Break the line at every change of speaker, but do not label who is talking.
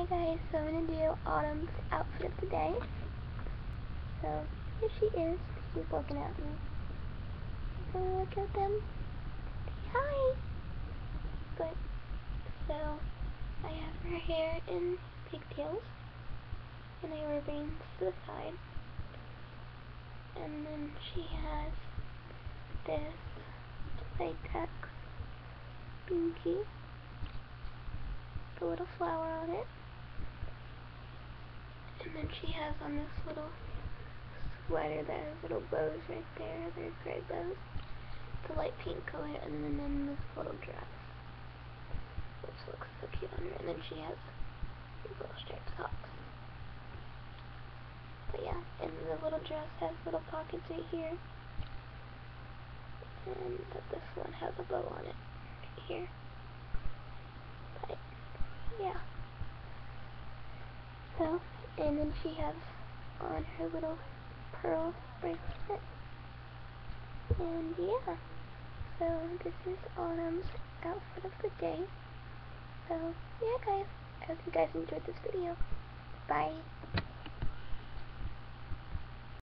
Hey guys, so I'm gonna do Autumn's outfit of the day. So here she is. She's looking at me. Wanna look at them? Hi! But so I have her hair in pigtails and a ribbon to the side. And then she has this latex binky. The little flower on it. And then she has on this little sweater that has little bows right there. They're gray bows. It's a light pink color. And then in this little dress, which looks so cute on her. And then she has these little striped socks. But yeah, and the little dress has little pockets right here. And this one has a bow on it right here. But yeah. So, and then she has on her little pearl bracelet. And yeah, so this is Autumn's outfit of the day. So yeah guys, I hope you guys enjoyed this video. Bye.